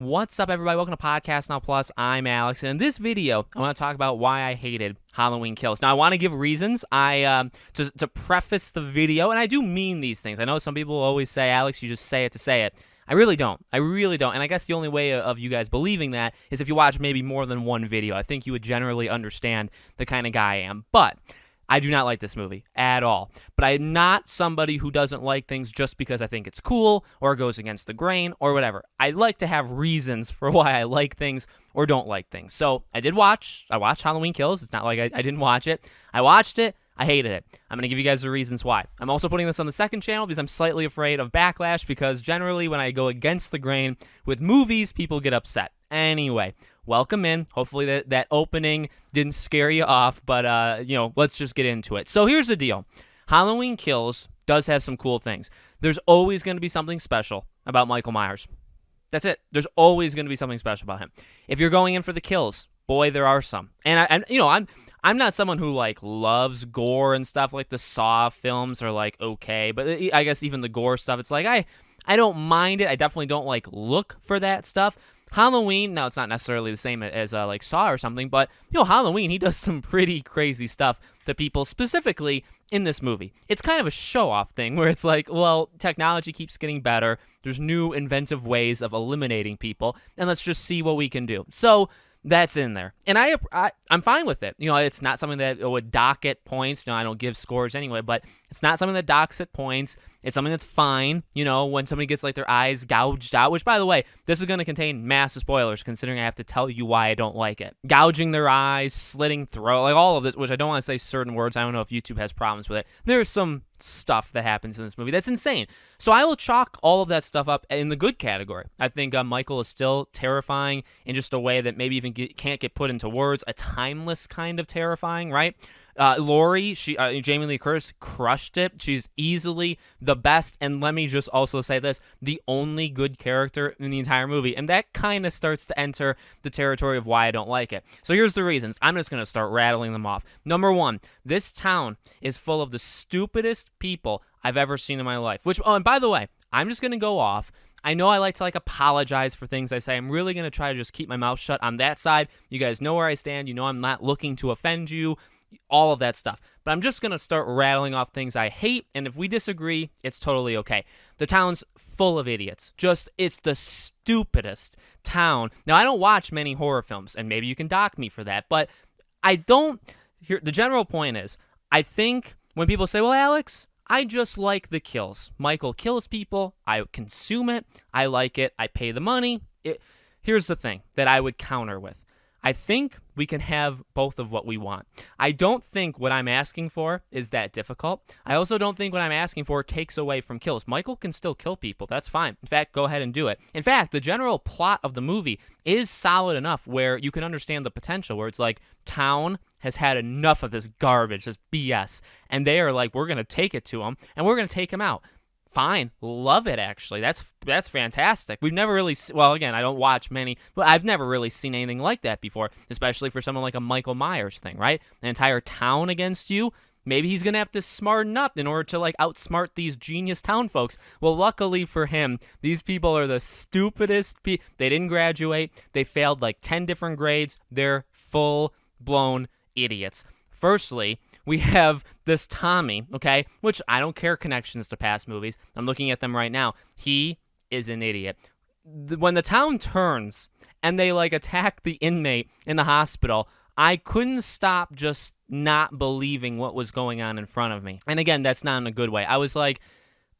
What's up, everybody? Welcome to Podcast Now Plus. I'm Alex, and in this video, I want to talk about why I hated Halloween Kills. Now, I want to give reasons. To preface the video, and I do mean these things. I know some people always say, Alex, you just say it to say it. I really don't. I really don't. And I guess the only way of you guys believing that is if you watch maybe more than one video. I think you would generally understand the kind of guy I am. But I do not like this movie at all. But I'm not somebody who doesn't like things just because I think it's cool or goes against the grain or whatever. I like to have reasons for why I like things or don't like things. So I watched Halloween Kills. It's not like I didn't watch it. I watched it. I hated it. I'm going to give you guys the reasons why. I'm also putting this on the second channel because I'm slightly afraid of backlash because generally when I go against the grain with movies, people get upset. Anyway, welcome in. Hopefully that opening didn't scare you off, but let's just get into it. So here's the deal. Halloween Kills does have some cool things. There's always going to be something special about Michael Myers. That's it. There's always going to be something special about him. If you're going in for the kills, boy, there are some. And I'm not someone who like loves gore and stuff. Like the Saw films are like okay, but I guess even the gore stuff, it's like I don't mind it. I definitely don't like look for that stuff. Halloween, now it's not necessarily the same as like Saw or something, but Halloween, he does some pretty crazy stuff to people, specifically in this movie. It's kind of a show-off thing where it's like, well, technology keeps getting better. There's new inventive ways of eliminating people, and let's just see what we can do. So that's in there, and I'm fine with it. It's not something that would dock at points. I don't give scores anyway, but it's not something that docks at points. It's something that's fine. When somebody gets like their eyes gouged out, which by the way, this is going to contain massive spoilers considering I have to tell you why I don't like it. Gouging their eyes, slitting throat, like all of this, which I don't want to say certain words. I don't know if YouTube has problems with it. There's some stuff that happens in this movie that's insane. So I will chalk all of that stuff up in the good category. I think Michael is still terrifying in just a way that maybe even can't get put into words. A timeless kind of terrifying, right? Laurie, Jamie Lee Curtis crushed it. She's easily the best, and let me just also say this, the only good character in the entire movie, and that kind of starts to enter the territory of why I don't like it. So here's the reasons. I'm just going to start rattling them off. Number one, this town is full of the stupidest people I've ever seen in my life, and by the way, I'm just going to go off. I know I like to apologize for things I say. I'm really going to try to just keep my mouth shut on that side. You guys know where I stand. I'm not looking to offend you. All of that stuff. But I'm just going to start rattling off things I hate, and if we disagree, it's totally okay. The town's full of idiots. It's the stupidest town. Now, I don't watch many horror films, and maybe you can dock me for that, but I don't. The general point is, I think when people say, well, Alex, I just like the kills. Michael kills people. I consume it. I like it. I pay the money. Here's the thing that I would counter with. I think we can have both of what we want. I don't think what I'm asking for is that difficult. I also don't think what I'm asking for takes away from kills. Michael can still kill people. That's fine. In fact, go ahead and do it. In fact, the general plot of the movie is solid enough where you can understand the potential, where it's like, town has had enough of this garbage, this BS, and they are like, we're going to take it to them, and we're going to take him out. Fine. Love it, actually. That's fantastic. We've never really, well, again, I don't watch many, but I've never really seen anything like that before, especially for someone like a Michael Myers thing, right? An entire town against you. Maybe he's going to have to smarten up in order to outsmart these genius town folks. Well, luckily for him, these people are the stupidest people. They didn't graduate. They failed 10 different grades. They're full-blown idiots. Firstly, we have this Tommy, okay, which I don't care connections to past movies. I'm looking at them right now. He is an idiot. When the town turns and they attack the inmate in the hospital, I couldn't stop just not believing what was going on in front of me. And again, that's not in a good way. I was like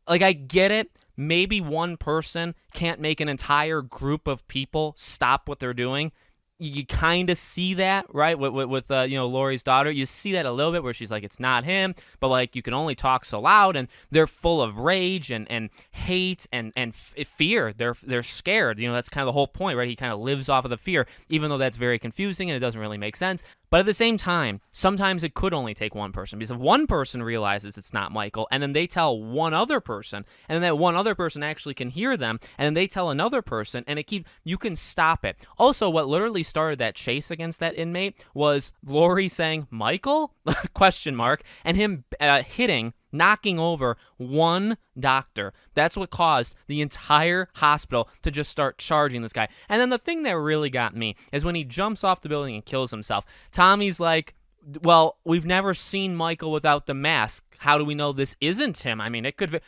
I get it. Maybe one person can't make an entire group of people stop what they're doing. You kind of see that, right, with Laurie's daughter. You see that a little bit where she's like, it's not him, but you can only talk so loud, and they're full of rage and hate and fear. They're scared. That's kind of the whole point, right? He kind of lives off of the fear, even though that's very confusing and it doesn't really make sense. But at the same time, sometimes it could only take one person, because if one person realizes it's not Michael, and then they tell one other person, and then that one other person actually can hear them, and then they tell another person, and you can stop it. Also, what literally started that chase against that inmate was Laurie saying, Michael? ? And him hitting knocking over one doctor. That's what caused the entire hospital to just start charging this guy. And then the thing that really got me is when he jumps off the building and kills himself. Tommy's like, well, we've never seen Michael without the mask. How do we know this isn't him? I mean, it could be.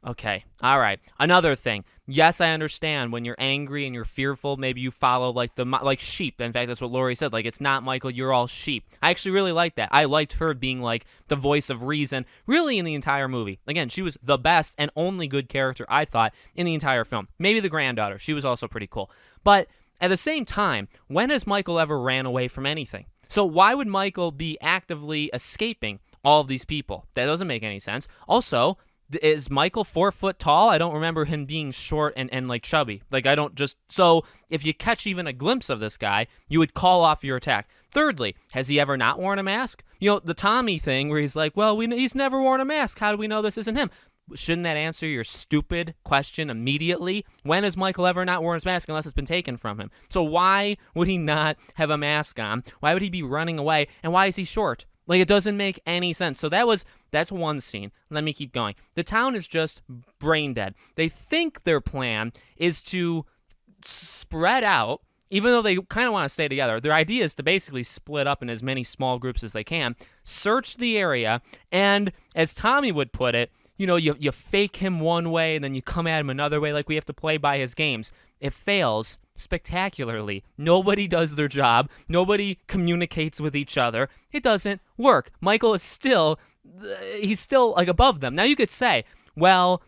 Okay, all right. Another thing. Yes, I understand when you're angry and you're fearful, maybe you follow like sheep. In fact, that's what Laurie said. Like, it's not Michael, you're all sheep. I actually really liked that. I liked her being like the voice of reason, really in the entire movie. Again, she was the best and only good character, I thought, in the entire film. Maybe the granddaughter. She was also pretty cool. But at the same time, when has Michael ever ran away from anything? So why would Michael be actively escaping all of these people? That doesn't make any sense. Also, is Michael 4 foot tall? I don't remember him being short and like chubby. Like, I don't just. So if you catch even a glimpse of this guy, you would call off your attack. Thirdly, has he ever not worn a mask? You know, the Tommy thing where he's like, well, he's never worn a mask. How do we know this isn't him? Shouldn't that answer your stupid question immediately? When has Michael ever not worn his mask unless it's been taken from him? So why would he not have a mask on? Why would he be running away? And why is he short? Like, it doesn't make any sense. So that's one scene. Let me keep going. The town is just brain dead. They think their plan is to spread out, even though they kind of want to stay together. Their idea is to basically split up in as many small groups as they can, search the area, and as Tommy would put it, you know, you fake him one way and then you come at him another way, like we have to play by his games. It fails spectacularly. Nobody does their job. Nobody communicates with each other. It doesn't work. Michael is he's still like above them. Now you could say, well,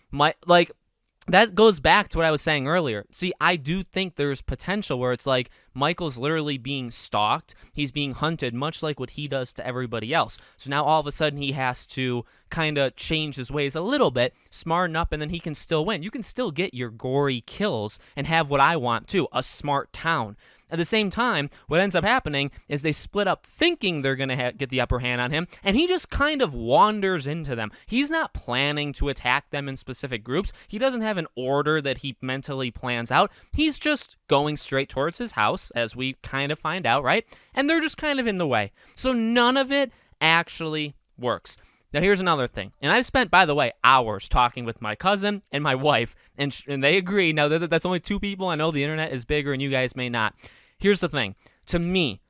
that goes back to what I was saying earlier. See, I do think there's potential where it's like Michael's literally being stalked. He's being hunted, much like what he does to everybody else. So now all of a sudden he has to kind of change his ways a little bit, smarten up, and then he can still win. You can still get your gory kills and have what I want too, a smart town. At the same time, what ends up happening is they split up thinking they're going to get the upper hand on him, and he just kind of wanders into them. He's not planning to attack them in specific groups. He doesn't have an order that he mentally plans out. He's just going straight towards his house, as we kind of find out, right? And they're just kind of in the way. So none of it actually works. Now, here's another thing. And I've spent, by the way, hours talking with my cousin and my wife, and they agree. Now, that's only two people. I know the internet is bigger, and you guys may not. Here's the thing. To me,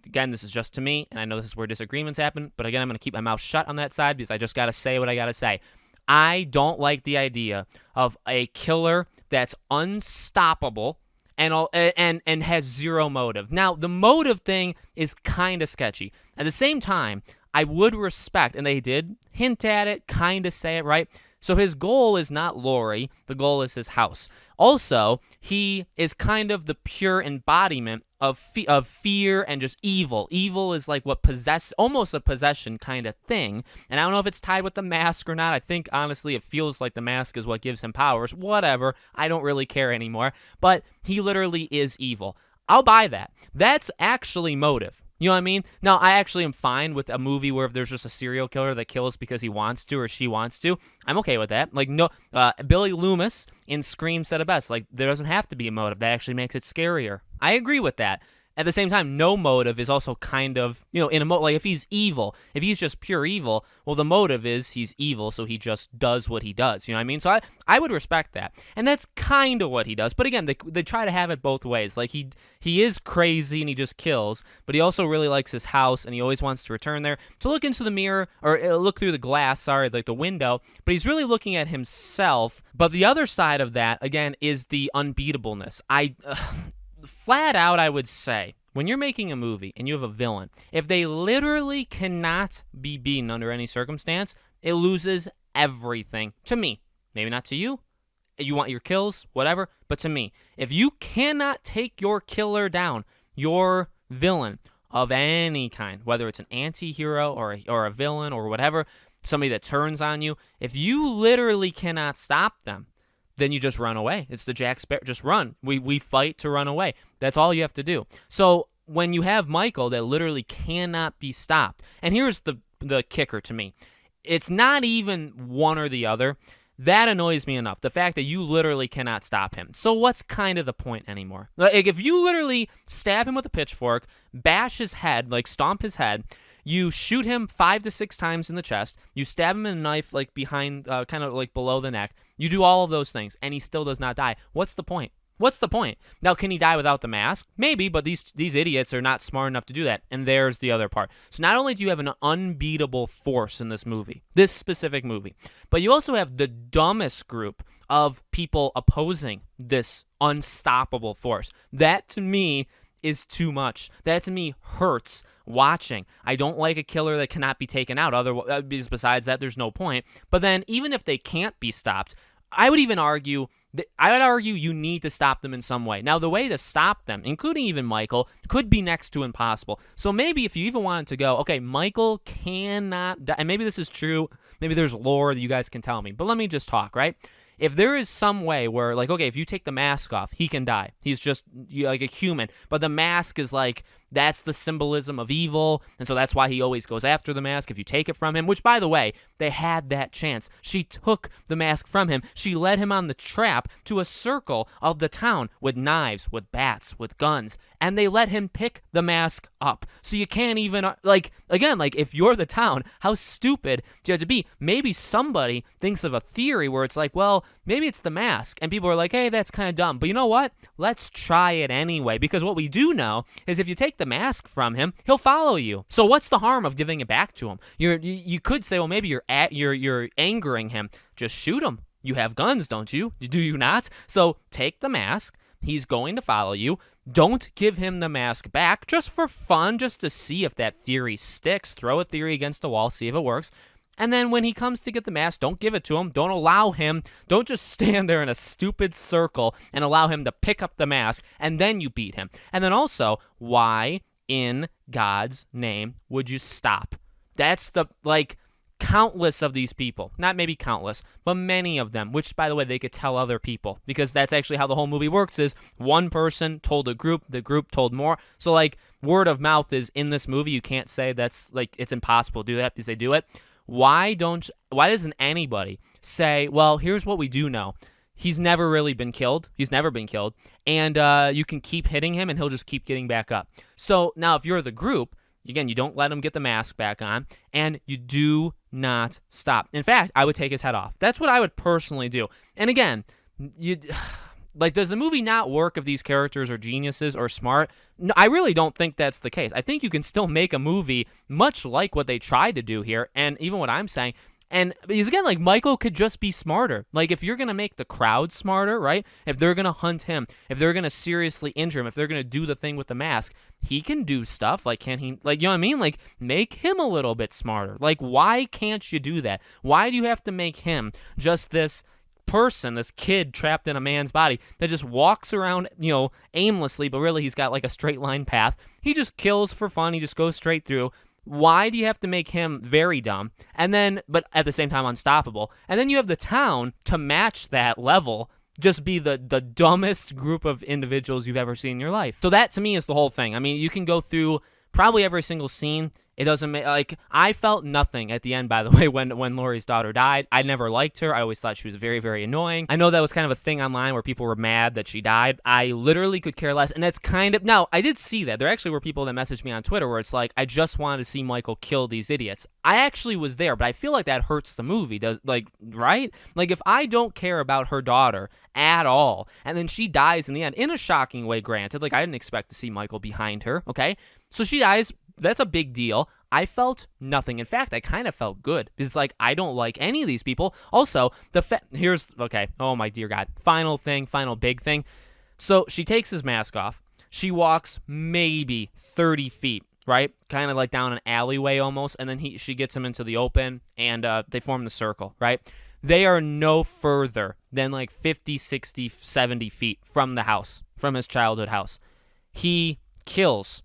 again, this is just to me, and I know this is where disagreements happen, but again, I'm going to keep my mouth shut on that side because I just got to say what I got to say. I don't like the idea of a killer that's unstoppable and has zero motive. Now, the motive thing is kind of sketchy. At the same time, I would respect, and they did hint at it, kind of say it, right? So his goal is not Laurie. The goal is his house. Also, he is kind of the pure embodiment of fear and just evil. Evil is like what almost a possession kind of thing. And I don't know if it's tied with the mask or not. I think, honestly, it feels like the mask is what gives him powers. Whatever. I don't really care anymore. But he literally is evil. I'll buy that. That's actually motive. You know what I mean? Now, I actually am fine with a movie where if there's just a serial killer that kills because he wants to or she wants to. I'm okay with that. Like, no, Billy Loomis in Scream said it best. Like, there doesn't have to be a motive. That actually makes it scarier. I agree with that. At the same time, no motive is also kind of, you know, like if he's evil, if he's just pure evil, well, the motive is he's evil, so he just does what he does. You know what I mean? So I would respect that. And that's kind of what he does. But again, they try to have it both ways. Like he is crazy and he just kills, but he also really likes his house and he always wants to return there. To look into the mirror, or look through the glass, like the window, but he's really looking at himself. But the other side of that, again, is the unbeatableness. Flat out, I would say, when you're making a movie and you have a villain, if they literally cannot be beaten under any circumstance, it loses everything. To me. Maybe not to you. You want your kills, whatever. But to me, if you cannot take your killer down, your villain of any kind, whether it's an anti-hero or a villain or whatever, somebody that turns on you, if you literally cannot stop them, then you just run away. It's the Jack Sparrow. Just run. We fight to run away. That's all you have to do. So when you have Michael that literally cannot be stopped, and here's the kicker to me. It's not even one or the other. That annoys me enough. The fact that you literally cannot stop him. So what's kind of the point anymore? Like if you literally stab him with a pitchfork, bash his head, like stomp his head, You shoot him 5 to 6 times in the chest. You stab him in a knife like behind, kind of like below the neck. You do all of those things, and he still does not die. What's the point? What's the point? Now, can he die without the mask? Maybe, but these idiots are not smart enough to do that. And there's the other part. So not only do you have an unbeatable force in this movie, this specific movie, but you also have the dumbest group of people opposing this unstoppable force. That, to me, is too much. That, to me, hurts watching. I don't like a killer that cannot be taken out. Otherwise, besides that, there's no point. But then, even if they can't be stopped, I would argue you need to stop them in some way. Now, the way to stop them, including even Michael, could be next to impossible. So maybe if you even wanted to go, okay, Michael cannot die, and maybe this is true, maybe there's lore that you guys can tell me, but let me just talk, right? If there is some way where, like, okay, if you take the mask off, he can die. He's just like a human, but the mask is like, that's the symbolism of evil, and so that's why he always goes after the mask if you take it from him, which, by the way, they had that chance. She took the mask from him. She led him on the trap to a circle of the town with knives, with bats, with guns, and they let him pick the mask up. So you can't even, again, if you're the town, how stupid do you have to be? Maybe somebody thinks of a theory where it's like, well, maybe it's the mask, and people are like, hey, that's kind of dumb, but you know what? Let's try it anyway, because what we do know is if you take the mask from him, he'll follow you. So what's the harm of giving it back to him? You could say, well, maybe you're angering him. Just shoot him. You have guns, don't you? Do you not? So take the mask. He's going to follow you. Don't give him the mask back just for fun, just to see if that theory sticks. Throw a theory against the wall, see if it works. And then when he comes to get the mask, don't give it to him. Don't allow him. Don't just stand there in a stupid circle and allow him to pick up the mask, and then you beat him. And then also, why in God's name would you stop? That's the, countless of these people, not maybe countless, but many of them, which, by the way, they could tell other people, because that's actually how the whole movie works, is one person told a group, the group told more. So, word of mouth is in this movie. You can't say that's, it's impossible to do that because they do it. Why doesn't anybody say, well, here's what we do know. He's never really been killed. He's never been killed. And you can keep hitting him, and he'll just keep getting back up. So now if you're the group, again, you don't let him get the mask back on, and you do not stop. In fact, I would take his head off. That's what I would personally do. And again, does the movie not work if these characters are geniuses or smart? No, I really don't think that's the case. I think you can still make a movie much like what they tried to do here, and even what I'm saying. And because again, Michael could just be smarter. If you're going to make the crowd smarter, right? If they're going to hunt him, if they're going to seriously injure him, if they're going to do the thing with the mask, he can do stuff. Can he, you know what I mean? Make him a little bit smarter. Why can't you do that? Why do you have to make him just this person, this kid trapped in a man's body that just walks around, aimlessly, but really he's got a straight line path. He just kills for fun. He just goes straight through. Why do you have to make him very dumb and then, but at the same time unstoppable? And then you have the town to match that level, just be the dumbest group of individuals you've ever seen in your life. So that to me is the whole thing. I mean, you can go through probably every single scene. It doesn't make, I felt nothing at the end, by the way, when Laurie's daughter died. I never liked her. I always thought she was very, very annoying. I know that was kind of a thing online where people were mad that she died. I literally could care less, and that's now, I did see that. There actually were people that messaged me on Twitter where it's I just wanted to see Michael kill these idiots. I actually was there, but I feel like that hurts the movie, right? If I don't care about her daughter at all, and then she dies in the end, in a shocking way, granted, I didn't expect to see Michael behind her, okay? So she dies. That's a big deal. I felt nothing. In fact, I kind of felt good because I don't like any of these people. Also, okay. Oh my dear God. Final big thing. So she takes his mask off. She walks maybe 30 feet, right? Kind of down an alleyway almost. And then she gets him into the open and they form the circle, right? They are no further than 50, 60, 70 feet from the house, from his childhood house. He kills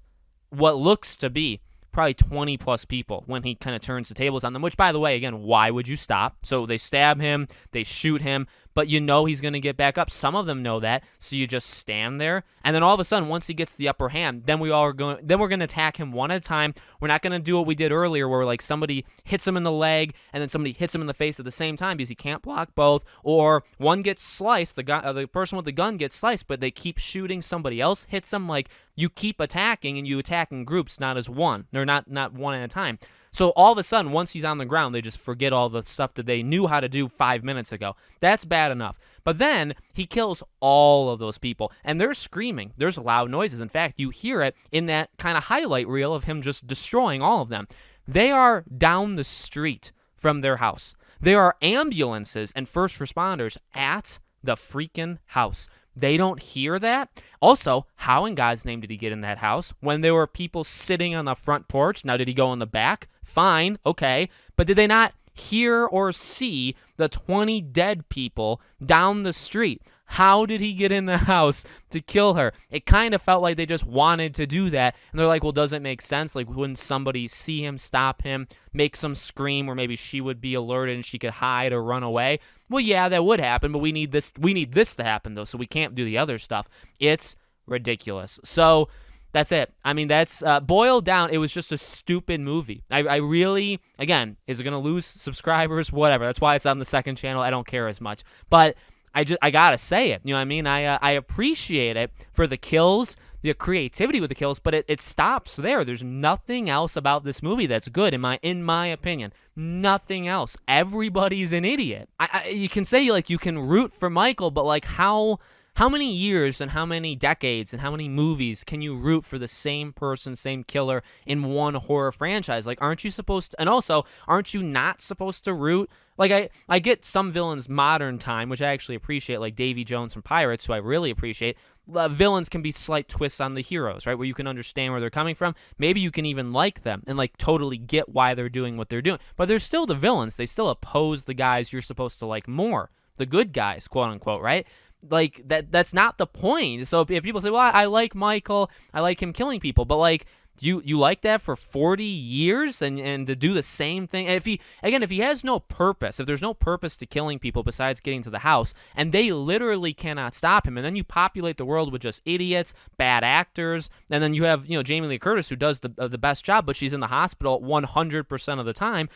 what looks to be probably 20 plus people when he kind of turns the tables on them, which, by the way, again, why would you stop? So they stab him, they shoot him, but you know he's going to get back up. Some of them know that, so you just stand there, and then all of a sudden, once he gets the upper hand, then we're going to attack him one at a time. We're not going to do what we did earlier, where like somebody hits him in the leg, and then somebody hits him in the face at the same time because he can't block both, or one gets sliced, the person with the gun gets sliced, but they keep shooting, somebody else hits them. Like, you keep attacking, and you attack in groups, not as one, or not one at a time. So all of a sudden, once he's on the ground, they just forget all the stuff that they knew how to do 5 minutes ago. That's bad enough. But then he kills all of those people, and they're screaming. There's loud noises. In fact, you hear it in that kind of highlight reel of him just destroying all of them. They are down the street from their house. There are ambulances and first responders at the freaking house. They don't hear that. Also, how in God's name did he get in that house when there were people sitting on the front porch? Now, did he go in the back? Fine, okay. But did they not hear or see the 20 dead people down the street? How did he get in the house to kill her? It kind of felt like they just wanted to do that. And they're like, well, does it make sense? Like, wouldn't somebody see him, stop him, make some scream, or maybe she would be alerted and she could hide or run away? Well, yeah, that would happen, but we need this to happen, though, so we can't do the other stuff. It's ridiculous. So that's it. I mean, that's boiled down. It was just a stupid movie. I really, again, is it going to lose subscribers? Whatever. That's why it's on the second channel. I don't care as much. But I gotta say it. You know what I mean? I appreciate it for the kills, the creativity with the kills, but it stops there. There's nothing else about this movie that's good in my opinion. Nothing else. Everybody's an idiot. You can say like you can root for Michael, but like how many years and how many decades and how many movies can you root for the same person, same killer in one horror franchise? Like, aren't you supposed to, and also, aren't you not supposed to root? Like, I get some villains modern time, which I actually appreciate, like Davy Jones from Pirates, who I really appreciate. Villains can be slight twists on the heroes, right, where you can understand where they're coming from. Maybe you can even like them and, like, totally get why they're doing what they're doing. But they're still the villains. They still oppose the guys you're supposed to like more, the good guys, quote-unquote, right? Like, that's not the point. So if people say, well, I like Michael, I like him killing people, but, like, you like that for 40 years and to do the same thing? If he has no purpose, if there's no purpose to killing people besides getting to the house, and they literally cannot stop him, and then you populate the world with just idiots, bad actors, and then you have, Jamie Lee Curtis, who does the best job, but she's in the hospital 100% of the time.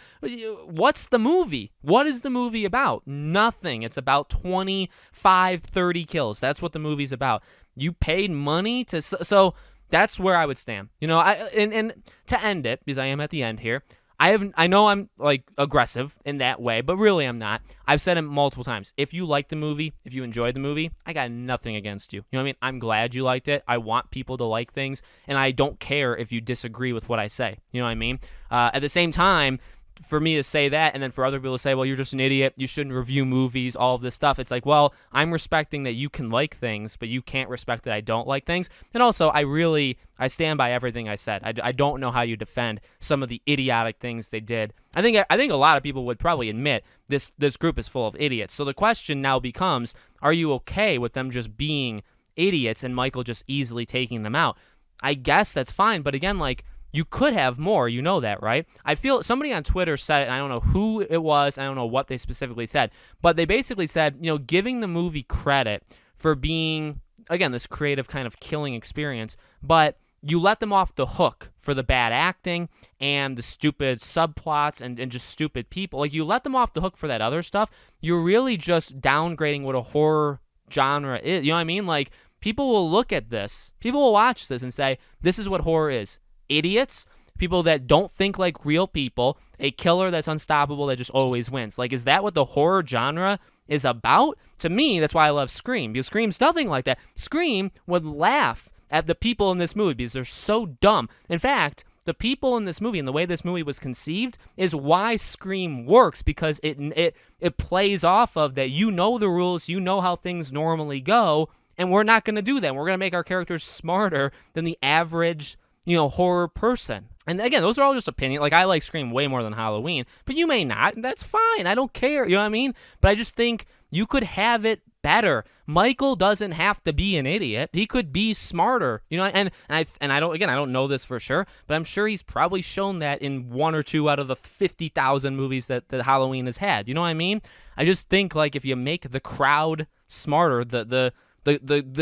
What's the movie? What is the movie about? Nothing. It's about 25, 30 kills. That's what the movie's about. You paid money to... So that's where I would stand. And to end it, because I am at the end here, I know I'm like aggressive in that way, but really I'm not. I've said it multiple times. If you like the movie, if you enjoyed the movie, I got nothing against you. You know what I mean? I'm glad you liked it. I want people to like things, and I don't care if you disagree with what I say. You know what I mean? At the same time, for me to say that, and then for other people to say, well, you're just an idiot, you shouldn't review movies, all of this stuff, it's like, well, I'm respecting that you can like things, but you can't respect that I don't like things. And also, I stand by everything I said. I don't know how you defend some of the idiotic things they did. I think a lot of people would probably admit this group is full of idiots. So the question now becomes, are you okay with them just being idiots and Michael just easily taking them out? I guess that's fine, but again, like, you could have more, you know that, right? I feel somebody on Twitter said it, and I don't know who it was, I don't know what they specifically said, but they basically said, giving the movie credit for being, again, this creative kind of killing experience, but you let them off the hook for the bad acting and the stupid subplots and just stupid people. Like, you let them off the hook for that other stuff, you're really just downgrading what a horror genre is. You know what I mean? Like, people will look at this, people will watch this and say, this is what horror is. Idiots, people that don't think like real people, a killer that's unstoppable that just always wins. Like, is that what the horror genre is about? To me, that's why I love Scream, because Scream's nothing like that. Scream would laugh at the people in this movie because they're so dumb. In fact, the people in this movie and the way this movie was conceived is why Scream works, because it plays off of that. You know the rules, you know how things normally go, and we're not going to do that. We're going to make our characters smarter than the average horror person. And again, those are all just opinions. Like, I like Scream way more than Halloween, but you may not. That's fine. I don't care. You know what I mean? But I just think you could have it better. Michael doesn't have to be an idiot. He could be smarter, you know. And I don't know this for sure, but I'm sure he's probably shown that in 1 or 2 out of the 50,000 movies that Halloween has had. You know what I mean? I just think like if you make the crowd smarter, the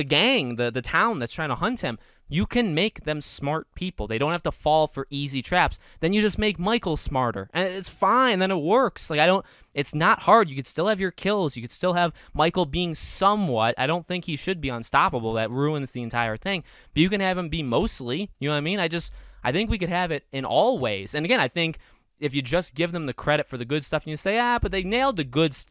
gang, the town that's trying to hunt him, you can make them smart people. They don't have to fall for easy traps. Then you just make Michael smarter, and it's fine. Then it works. It's not hard. You could still have your kills. You could still have Michael being somewhat. I don't think he should be unstoppable. That ruins the entire thing. But you can have him be mostly. You know what I mean? I think we could have it in all ways. And again, I think if you just give them the credit for the good stuff and you say, but they nailed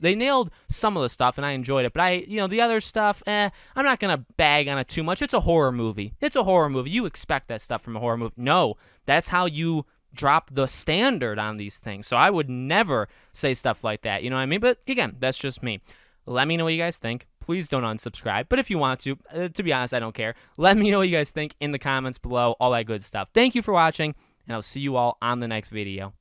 they nailed some of the stuff and I enjoyed it, but the other stuff, I'm not going to bag on it too much. It's a horror movie. It's a horror movie. You expect that stuff from a horror movie. No, that's how you drop the standard on these things. So I would never say stuff like that. You know what I mean? But again, that's just me. Let me know what you guys think. Please don't unsubscribe. But if you want to be honest, I don't care. Let me know what you guys think in the comments below, all that good stuff. Thank you for watching, and I'll see you all on the next video.